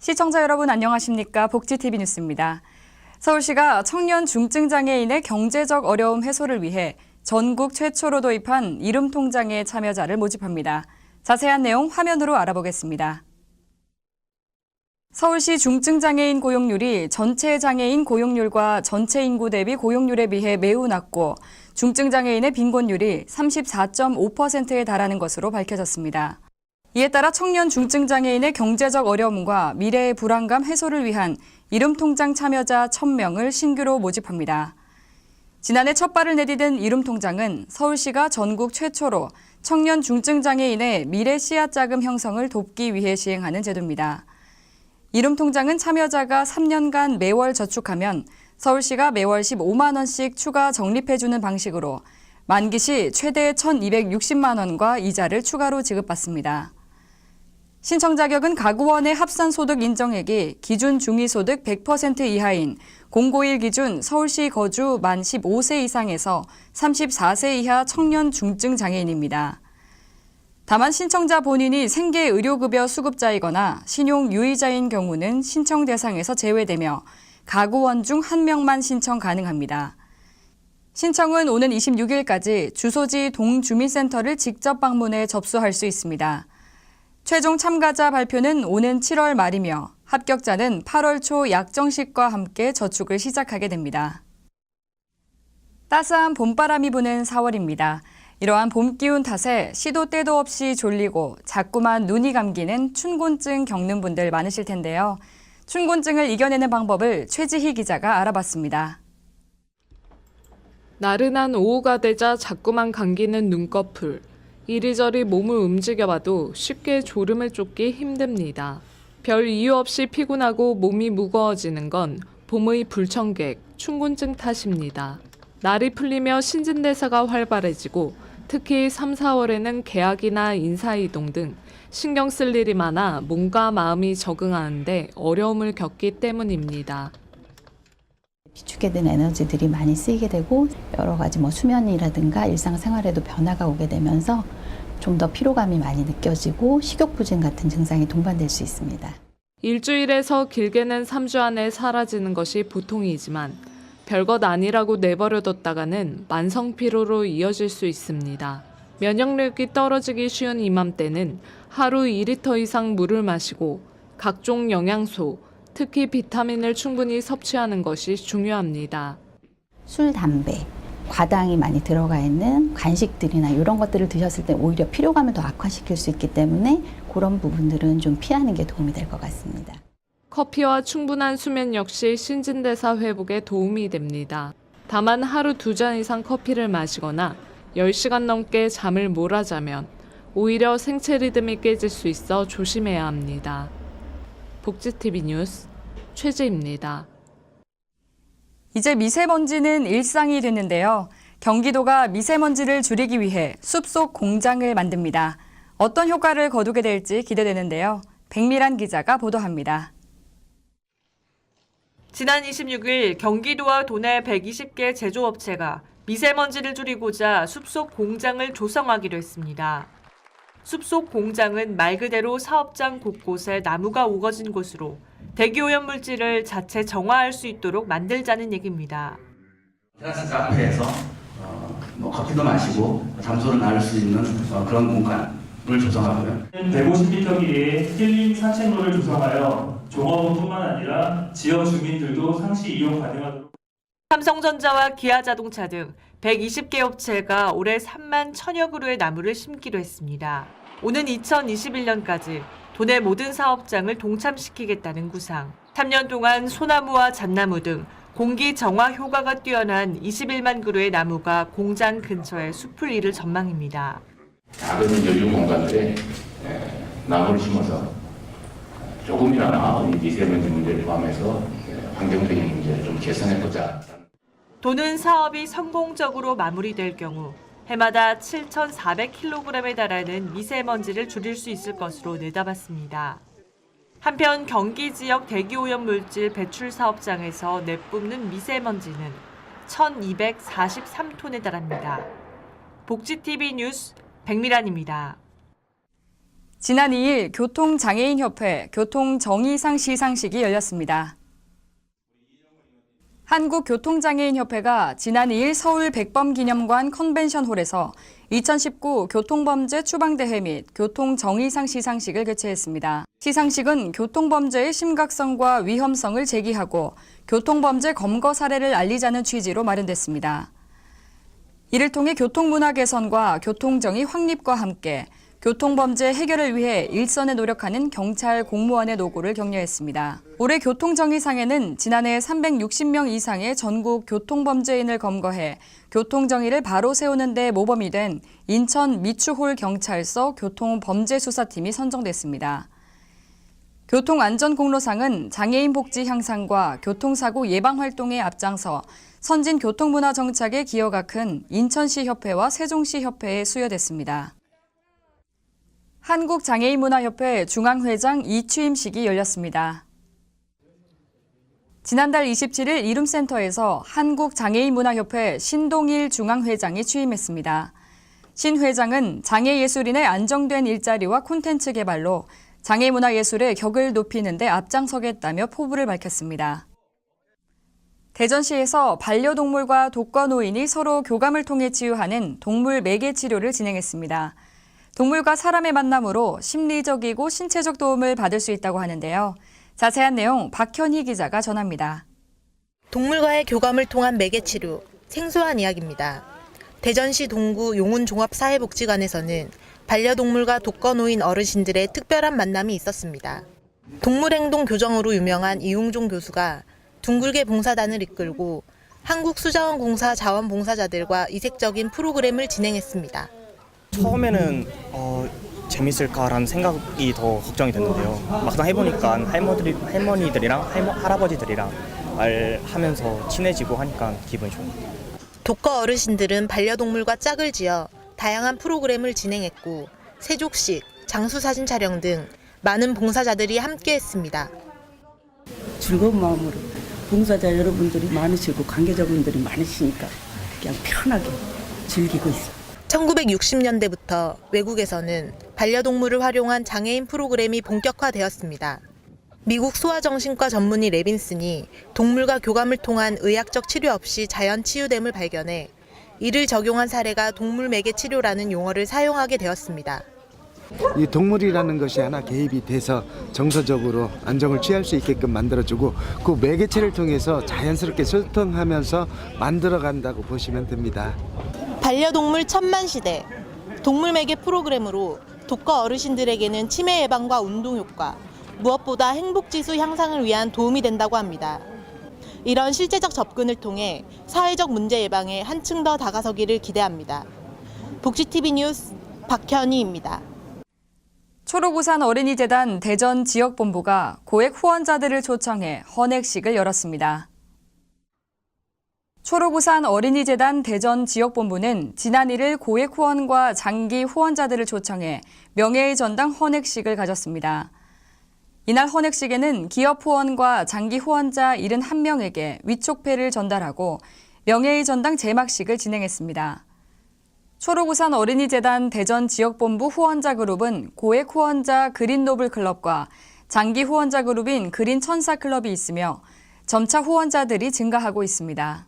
시청자 여러분 안녕하십니까? 복지TV 뉴스입니다. 서울시가 청년 중증장애인의 경제적 어려움 해소를 위해 전국 최초로 도입한 이름통장에 참여자를 모집합니다. 자세한 내용 화면으로 알아보겠습니다. 서울시 중증장애인 고용률이 전체 장애인 고용률과 전체 인구 대비 고용률에 비해 매우 낮고 중증장애인의 빈곤율이 34.5%에 달하는 것으로 밝혀졌습니다. 이에 따라 청년 중증장애인의 경제적 어려움과 미래의 불안감 해소를 위한 이름통장 참여자 1,000명을 신규로 모집합니다. 지난해 첫 발을 내디딘 이름통장은 서울시가 전국 최초로 청년 중증장애인의 미래 씨앗자금 형성을 돕기 위해 시행하는 제도입니다. 이름통장은 참여자가 3년간 매월 저축하면 서울시가 매월 15만 원씩 추가 적립해주는 방식으로 만기 시 최대 1,260만 원과 이자를 추가로 지급받습니다. 신청 자격은 가구원의 합산소득 인정액이 기준 중위소득 100% 이하인 091 기준 서울시 거주 만 15세 이상에서 34세 이하 청년 중증장애인입니다. 다만 신청자 본인이 생계의료급여 수급자이거나 신용 유의자인 경우는 신청 대상에서 제외되며 가구원 중 1명만 신청 가능합니다. 신청은 오는 26일까지 주소지 동주민센터를 직접 방문해 접수할 수 있습니다. 최종 참가자 발표는 오는 7월 말이며 합격자는 8월 초 약정식과 함께 저축을 시작하게 됩니다. 따스한 봄바람이 부는 4월입니다. 이러한 봄 기운 탓에 시도 때도 없이 졸리고 자꾸만 눈이 감기는 춘곤증 겪는 분들 많으실 텐데요. 춘곤증을 이겨내는 방법을 최지희 기자가 알아봤습니다. 나른한 오후가 되자 자꾸만 감기는 눈꺼풀. 이리저리 몸을 움직여봐도 쉽게 졸음을 쫓기 힘듭니다. 별 이유 없이 피곤하고 몸이 무거워지는 건 봄의 불청객, 춘곤증 탓입니다. 날이 풀리며 신진대사가 활발해지고 특히 3, 4월에는 계약이나 인사이동 등 신경 쓸 일이 많아 몸과 마음이 적응하는데 어려움을 겪기 때문입니다. 비축해 둔 에너지들이 많이 쓰이게 되고 여러 가지 수면이라든가 일상생활에도 변화가 오게 되면서 좀 더 피로감이 많이 느껴지고 식욕부진 같은 증상이 동반될 수 있습니다. 일주일에서 길게는 3주 안에 사라지는 것이 보통이지만 별것 아니라고 내버려뒀다가는 만성피로로 이어질 수 있습니다. 면역력이 떨어지기 쉬운 이맘때는 하루 2리터 이상 물을 마시고 각종 영양소, 특히 비타민을 충분히 섭취하는 것이 중요합니다. 술, 담배, 과당이 많이 들어가 있는 간식들이나 이런 것들을 드셨을 때 오히려 피로감을 더 악화시킬 수 있기 때문에 그런 부분들은 좀 피하는 게 도움이 될 것 같습니다. 커피와 충분한 수면 역시 신진대사 회복에 도움이 됩니다. 다만 하루 2잔 이상 커피를 마시거나 10시간 넘게 잠을 몰아자면 오히려 생체 리듬이 깨질 수 있어 조심해야 합니다. 복지TV 뉴스 최지입니다. 이제 미세먼지는 일상이 됐는데요. 경기도가 미세먼지를 줄이기 위해 숲속 공장을 만듭니다. 어떤 효과를 거두게 될지 기대되는데요. 백미란 기자가 보도합니다. 지난 26일 경기도와 도내 120개 제조업체가 미세먼지를 줄이고자 숲속 공장을 조성하기로 했습니다. 숲속 공장은 말 그대로 사업장 곳곳에 나무가 우거진 곳으로 대기오염 물질을 자체 정화할 수 있도록 만들자는 얘기입니다. 테라스 카페에서 커피도 마시고 담소를 나눌 수 있는 그런 공간을 조성하고요. 150m 길이의 힐링 산책로를 조성하여 종업원뿐만 아니라 지역 주민들도 상시 이용 가능하도록. 삼성전자와 기아자동차 등 120개 업체가 올해 3만 1,000여 그루의 나무를 심기로 했습니다. 오는 2021년까지 도내 모든 사업장을 동참시키겠다는 구상. 3년 동안 소나무와 잣나무 등 공기 정화 효과가 뛰어난 21만 그루의 나무가 공장 근처에 숲을 이룰 전망입니다. 작은 여유 공간들에 나무를 심어서 조금이나마 미세먼지 문제를 포함해서 환경적인 문제를 좀 개선해보자. 도는 사업이 성공적으로 마무리될 경우 해마다 7,400kg에 달하는 미세먼지를 줄일 수 있을 것으로 내다봤습니다. 한편 경기 지역 대기오염 물질 배출 사업장에서 내뿜는 미세먼지는 1,243톤에 달합니다. 복지TV 뉴스 백미란입니다. 지난 2일 교통장애인협회 교통정의상 시상식이 열렸습니다. 한국교통장애인협회가 지난 2일 서울 백범기념관 컨벤션홀에서 2019 교통범죄 추방대회 및 교통정의상 시상식을 개최했습니다. 시상식은 교통범죄의 심각성과 위험성을 제기하고 교통범죄 검거 사례를 알리자는 취지로 마련됐습니다. 이를 통해 교통문화 개선과 교통정의 확립과 함께 교통범죄 해결을 위해 일선에 노력하는 경찰 공무원의 노고를 격려했습니다. 올해 교통정의상에는 지난해 360명 이상의 전국 교통범죄인을 검거해 교통정의를 바로 세우는 데 모범이 된 인천 미추홀 경찰서 교통범죄수사팀이 선정됐습니다. 교통안전공로상은 장애인 복지 향상과 교통사고 예방 활동에 앞장서 선진 교통문화 정착에 기여가 큰 인천시협회와 세종시협회에 수여됐습니다. 한국장애인문화협회 중앙회장 이취임식이 열렸습니다. 지난달 27일 이룸센터에서 한국장애인문화협회 신동일 중앙회장이 취임했습니다. 신 회장은 장애예술인의 안정된 일자리와 콘텐츠 개발로 장애문화예술의 격을 높이는 데 앞장서겠다며 포부를 밝혔습니다. 대전시에서 반려동물과 독거노인이 서로 교감을 통해 치유하는 동물 매개 치료를 진행했습니다. 동물과 사람의 만남으로 심리적이고 신체적 도움을 받을 수 있다고 하는데요. 자세한 내용 박현희 기자가 전합니다. 동물과의 교감을 통한 매개치료, 생소한 이야기입니다. 대전시 동구 용운종합사회복지관에서는 반려동물과 독거노인 어르신들의 특별한 만남이 있었습니다. 동물행동 교정으로 유명한 이웅종 교수가 둥글게 봉사단을 이끌고 한국수자원공사 자원봉사자들과 이색적인 프로그램을 진행했습니다. 처음에는 재밌을까라는 생각이 더 걱정이 됐는데요. 막상 해보니까 할머니들이랑 할아버지들이랑 말하면서 친해지고 하니까 기분이 좋습니다. 독거 어르신들은 반려동물과 짝을 지어 다양한 프로그램을 진행했고 세족식, 장수사진 촬영 등 많은 봉사자들이 함께했습니다. 즐거운 마음으로 봉사자 여러분들이 많으시고 관계자분들이 많으시니까 그냥 편하게 즐기고 있어요. 1960년대부터 외국에서는 반려동물을 활용한 장애인 프로그램이 본격화되었습니다. 미국 소아정신과 전문의 레빈슨이 동물과 교감을 통한 의학적 치료 없이 자연 치유됨을 발견해 이를 적용한 사례가 동물 매개 치료라는 용어를 사용하게 되었습니다. 이 동물이라는 것이 하나 개입이 돼서 정서적으로 안정을 취할 수 있게끔 만들어주고 그 매개체를 통해서 자연스럽게 소통하면서 만들어간다고 보시면 됩니다. 반려동물 천만시대, 동물 매개 프로그램으로 독거 어르신들에게는 치매 예방과 운동 효과, 무엇보다 행복지수 향상을 위한 도움이 된다고 합니다. 이런 실제적 접근을 통해 사회적 문제 예방에 한층 더 다가서기를 기대합니다. 복지TV 뉴스 박현희입니다. 초록우산 어린이재단 대전 지역본부가 고액 후원자들을 초청해 헌액식을 열었습니다. 초록우산 어린이재단 대전 지역본부는 지난 1일 고액 후원과 장기 후원자들을 초청해 명예의 전당 헌액식을 가졌습니다. 이날 헌액식에는 기업 후원과 장기 후원자 71명에게 위촉패를 전달하고 명예의 전당 제막식을 진행했습니다. 초록우산 어린이재단 대전 지역본부 후원자 그룹은 고액 후원자 그린노블클럽과 장기 후원자 그룹인 그린천사클럽이 있으며 점차 후원자들이 증가하고 있습니다.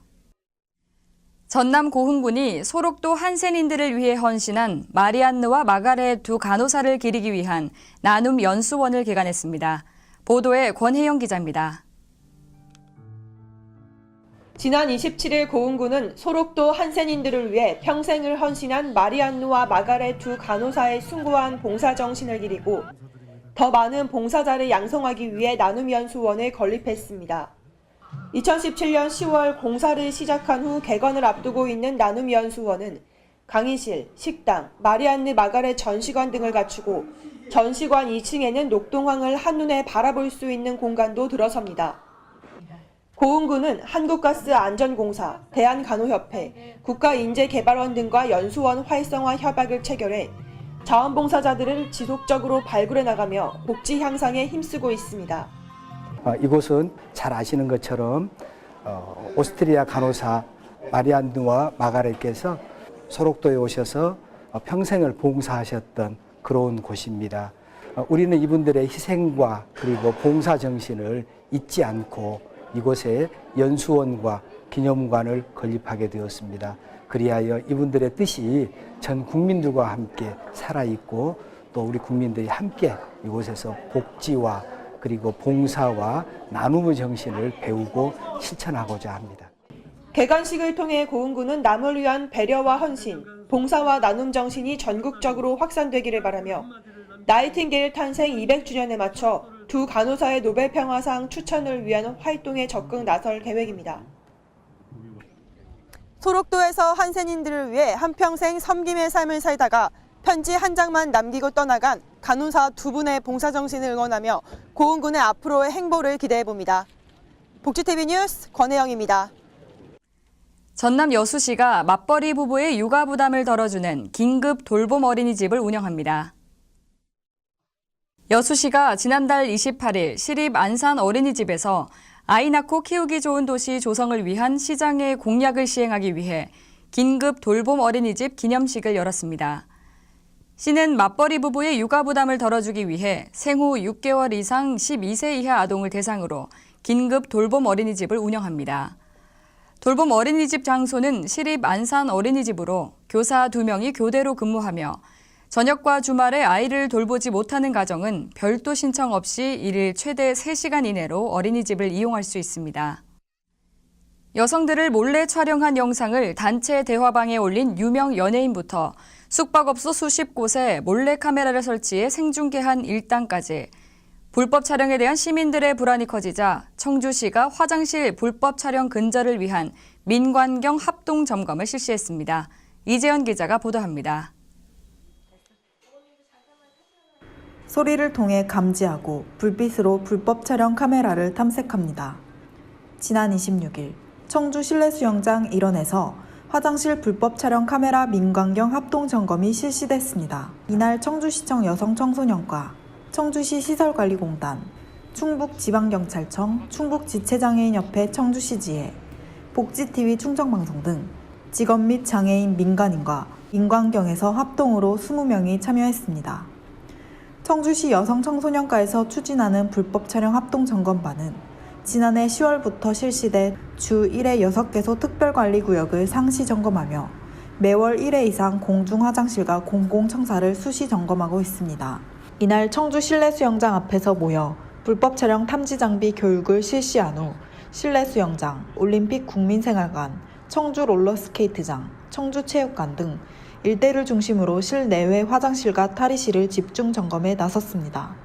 전남 고흥군이 소록도 한센인들을 위해 헌신한 마리안느와 마가렛 두 간호사를 기리기 위한 나눔 연수원을 개관했습니다. 보도에 권혜영 기자입니다. 지난 27일 고흥군은 소록도 한센인들을 위해 평생을 헌신한 마리안누와 마가렛 두 간호사의 숭고한 봉사정신을 기리고 더 많은 봉사자를 양성하기 위해 나눔연수원을 건립했습니다. 2017년 10월 공사를 시작한 후 개관을 앞두고 있는 나눔연수원은 강의실, 식당, 마리안느 마가렛 전시관 등을 갖추고 전시관 2층에는 녹동항을 한눈에 바라볼 수 있는 공간도 들어섭니다. 고흥군은 한국가스안전공사, 대한간호협회, 국가인재개발원 등과 연수원 활성화 협약을 체결해 자원봉사자들을 지속적으로 발굴해 나가며 복지 향상에 힘쓰고 있습니다. 이곳은 잘 아시는 것처럼 오스트리아 간호사 마리안느와 마가렛께서 소록도에 오셔서 평생을 봉사하셨던 그런 곳입니다. 우리는 이분들의 희생과 그리고 봉사 정신을 잊지 않고 이곳에 연수원과 기념관을 건립하게 되었습니다. 그리하여 이분들의 뜻이 전 국민들과 함께 살아있고 또 우리 국민들이 함께 이곳에서 복지와 그리고 봉사와 나눔의 정신을 배우고 실천하고자 합니다. 개관식을 통해 고흥군은 남을 위한 배려와 헌신, 봉사와 나눔 정신이 전국적으로 확산되기를 바라며 나이팅게일 탄생 200주년에 맞춰 두 간호사의 노벨 평화상 추천을 위한 활동에 적극 나설 계획입니다. 소록도에서 한센인들을 위해 한평생 섬김의 삶을 살다가 편지 한 장만 남기고 떠나간 간호사 두 분의 봉사정신을 응원하며 고흥군의 앞으로의 행보를 기대해봅니다. 복지TV 뉴스 권혜영입니다. 전남 여수시가 맞벌이 부부의 육아 부담을 덜어주는 긴급 돌봄 어린이집을 운영합니다. 여수시가 지난달 28일 시립 안산 어린이집에서 아이 낳고 키우기 좋은 도시 조성을 위한 시장의 공약을 시행하기 위해 긴급 돌봄 어린이집 기념식을 열었습니다. 시는 맞벌이 부부의 육아 부담을 덜어주기 위해 생후 6개월 이상 12세 이하 아동을 대상으로 긴급 돌봄 어린이집을 운영합니다. 돌봄 어린이집 장소는 시립 안산 어린이집으로 교사 2명이 교대로 근무하며 저녁과 주말에 아이를 돌보지 못하는 가정은 별도 신청 없이 일일 최대 3시간 이내로 어린이집을 이용할 수 있습니다. 여성들을 몰래 촬영한 영상을 단체 대화방에 올린 유명 연예인부터 숙박업소 수십 곳에 몰래 카메라를 설치해 생중계한 일당까지 불법 촬영에 대한 시민들의 불안이 커지자 청주시가 화장실 불법 촬영 근절을 위한 민관경 합동 점검을 실시했습니다. 이재현 기자가 보도합니다. 소리를 통해 감지하고 불빛으로 불법 촬영 카메라를 탐색합니다. 지난 26일 청주 실내수영장 일원에서 화장실 불법 촬영 카메라 민관경 합동 점검이 실시됐습니다. 이날 청주시청 여성청소년과 청주시 시설관리공단, 충북지방경찰청, 충북지체장애인협회 청주시지회, 복지TV 충청방송 등 직업 및 장애인 민간인과 민관경에서 합동으로 20명이 참여했습니다. 청주시 여성청소년과에서 추진하는 불법 촬영 합동 점검반은 지난해 10월부터 실시돼 주 1회 6개소 특별관리구역을 상시 점검하며 매월 1회 이상 공중화장실과 공공청사를 수시 점검하고 있습니다. 이날 청주 실내수영장 앞에서 모여 불법 촬영 탐지 장비 교육을 실시한 후 실내수영장, 올림픽 국민생활관, 청주 롤러스케이트장, 청주체육관 등 일대를 중심으로 실내외 화장실과 탈의실을 집중 점검에 나섰습니다.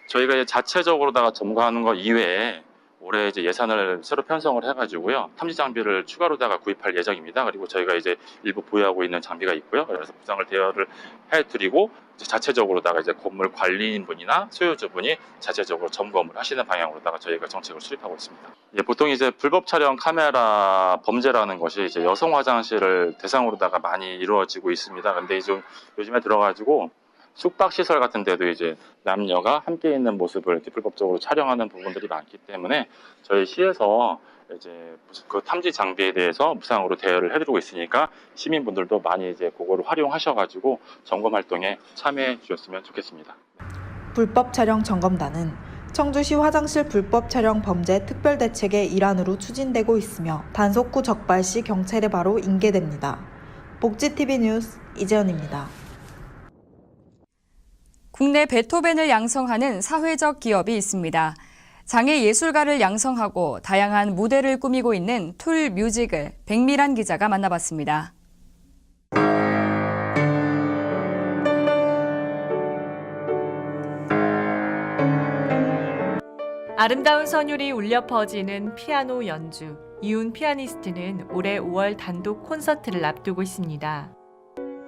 저희가 이제 자체적으로다가 점검하는 것 이외에 올해 이제 예산을 새로 편성을 해가지고요, 탐지 장비를 추가로다가 구입할 예정입니다. 그리고 저희가 이제 일부 보유하고 있는 장비가 있고요. 그래서 부상을 대여를 해드리고 자체적으로다가 이제 건물 관리인분이나 소유주분이 자체적으로 점검을 하시는 방향으로다가 저희가 정책을 수립하고 있습니다. 보통 이제 불법 촬영 카메라 범죄라는 것이 이제 여성 화장실을 대상으로다가 많이 이루어지고 있습니다. 근데 좀 요즘에 들어가지고 숙박시설 같은 데도 이제 남녀가 함께 있는 모습을 이렇게 불법적으로 촬영하는 부분들이 많기 때문에 저희 시에서 이제 그 탐지 장비에 대해서 무상으로 대여를 해드리고 있으니까 시민분들도 많이 이제 그거를 활용하셔가지고 점검 활동에 참여해 주셨으면 좋겠습니다. 불법 촬영 점검단은 청주시 화장실 불법 촬영 범죄 특별대책의 일환으로 추진되고 있으며 단속 후 적발 시 경찰에 바로 인계됩니다. 복지TV 뉴스 이재현입니다. 국내 베토벤을 양성하는 사회적 기업이 있습니다. 장애 예술가를 양성하고 다양한 무대를 꾸미고 있는 툴 뮤직을 백미란 기자가 만나봤습니다. 아름다운 선율이 울려 퍼지는 피아노 연주. 이훈 피아니스트는 올해 5월 단독 콘서트를 앞두고 있습니다.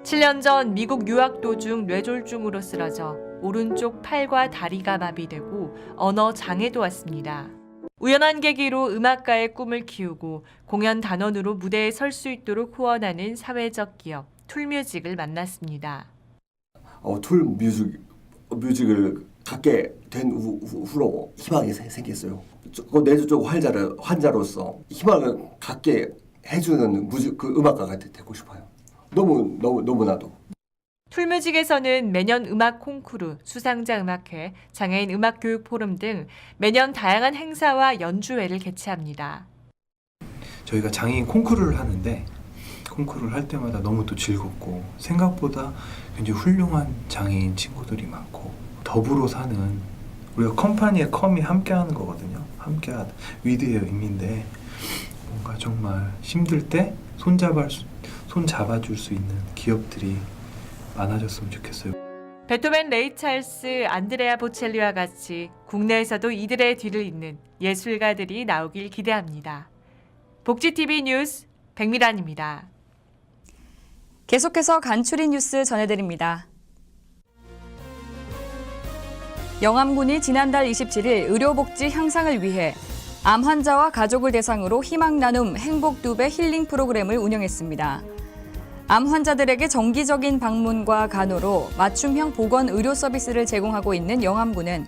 7년 전 미국 유학 도중 뇌졸중으로 쓰러져 오른쪽 팔과 다리가 마비되고 언어 장애도 왔습니다. 우연한 계기로 음악가의 꿈을 키우고 공연 단원으로 무대에 설 수 있도록 후원하는 사회적 기업 툴뮤직을 만났습니다. 툴뮤직을 갖게 된 후로 희망이 생겼어요. 뇌졸중 환자로서 희망을 갖게 해주는 그 음악가가 되고 싶어요. 너무나도. 풀뮤직에서는 매년 음악 콩쿠르, 수상자 음악회, 장애인 음악 교육 포럼 등 매년 다양한 행사와 연주회를 개최합니다. 저희가 장애인 콩쿠르를 하는데 콩쿠르를 할 때마다 너무 또 즐겁고 생각보다 굉장히 훌륭한 장애인 친구들이 많고 더불어 사는 우리가 컴퍼니의 컴이 함께하는 거거든요. 함께하다 위드의 의미인데 뭔가 정말 힘들 때 손 잡아줄 수 있는 기업들이 많아졌으면 좋겠어요. 베토벤, 레이 찰스, 안드레아 보첼리와 같이 국내에서도 이들의 뒤를 잇는 예술가들이 나오길 기대합니다. 복지TV 뉴스 백미란입니다. 계속해서 간추린 뉴스 전해드립니다. 영암군이 지난달 27일 의료복지 향상을 위해 암 환자와 가족을 대상으로 희망 나눔 행복 2배 힐링 프로그램을 운영했습니다. 암 환자들에게 정기적인 방문과 간호로 맞춤형 보건 의료 서비스를 제공하고 있는 영암군은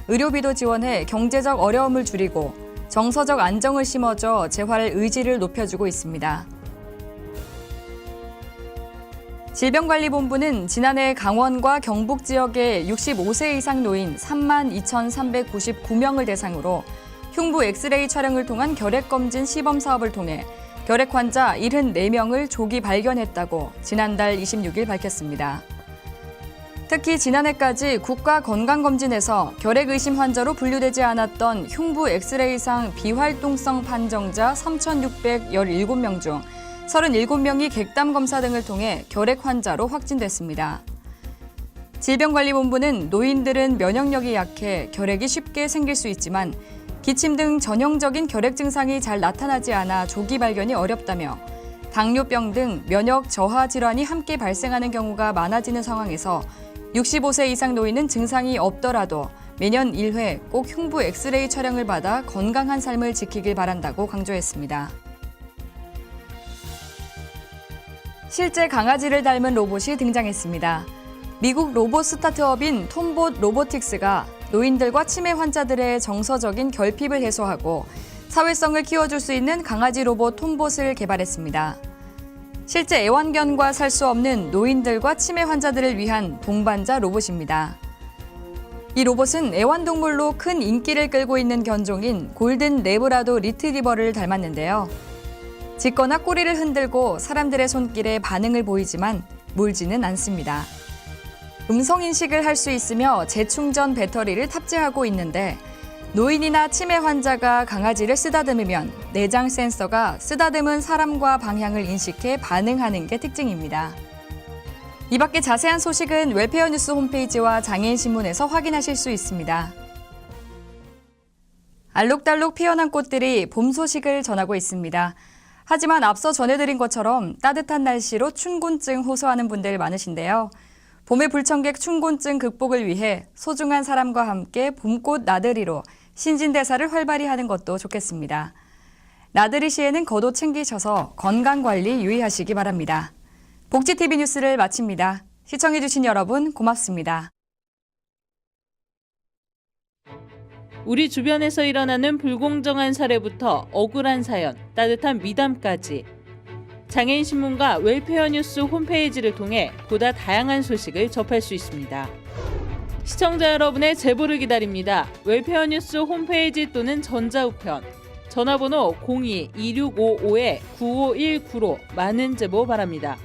의료비도 지원해 경제적 어려움을 줄이고 정서적 안정을 심어줘 재활 의지를 높여주고 있습니다. 질병관리본부는 지난해 강원과 경북 지역의 65세 이상 노인 32,399명을 대상으로 흉부 엑스레이 촬영을 통한 결핵검진 시범 사업을 통해 결핵 환자 74명을 조기 발견했다고 지난달 26일 밝혔습니다. 특히 지난해까지 국가건강검진에서 결핵 의심 환자로 분류되지 않았던 흉부 엑스레이상 비활동성 판정자 3,617명 중 37명이 객담 검사 등을 통해 결핵 환자로 확진됐습니다. 질병관리본부는 노인들은 면역력이 약해 결핵이 쉽게 생길 수 있지만 기침 등 전형적인 결핵 증상이 잘 나타나지 않아 조기 발견이 어렵다며 당뇨병 등 면역 저하 질환이 함께 발생하는 경우가 많아지는 상황에서 65세 이상 노인은 증상이 없더라도 매년 1회 꼭 흉부 엑스레이 촬영을 받아 건강한 삶을 지키길 바란다고 강조했습니다. 실제 강아지를 닮은 로봇이 등장했습니다. 미국 로봇 스타트업인 톰봇 로보틱스가 노인들과 치매 환자들의 정서적인 결핍을 해소하고 사회성을 키워줄 수 있는 강아지 로봇 톰봇을 개발했습니다. 실제 애완견과 살 수 없는 노인들과 치매 환자들을 위한 동반자 로봇입니다. 이 로봇은 애완동물로 큰 인기를 끌고 있는 견종인 골든 레브라도 리트리버를 닮았는데요. 짖거나 꼬리를 흔들고 사람들의 손길에 반응을 보이지만 물지는 않습니다. 음성인식을 할 수 있으며 재충전 배터리를 탑재하고 있는데 노인이나 치매 환자가 강아지를 쓰다듬으면 내장 센서가 쓰다듬은 사람과 방향을 인식해 반응하는 게 특징입니다. 이 밖에 자세한 소식은 웰페어 뉴스 홈페이지와 장애인신문에서 확인하실 수 있습니다. 알록달록 피어난 꽃들이 봄 소식을 전하고 있습니다. 하지만 앞서 전해드린 것처럼 따뜻한 날씨로 춘곤증 호소하는 분들 많으신데요. 봄의 불청객 춘곤증 극복을 위해 소중한 사람과 함께 봄꽃 나들이로 신진대사를 활발히 하는 것도 좋겠습니다. 나들이 시에는 겉옷 챙기셔서 건강관리 유의하시기 바랍니다. 복지TV 뉴스를 마칩니다. 시청해주신 여러분 고맙습니다. 우리 주변에서 일어나는 불공정한 사례부터 억울한 사연, 따뜻한 미담까지 장애인신문과 웰페어 뉴스 홈페이지를 통해 보다 다양한 소식을 접할 수 있습니다. 시청자 여러분의 제보를 기다립니다. 웰페어 뉴스 홈페이지 또는 전자우편, 전화번호 02-2655-9519로 많은 제보 바랍니다.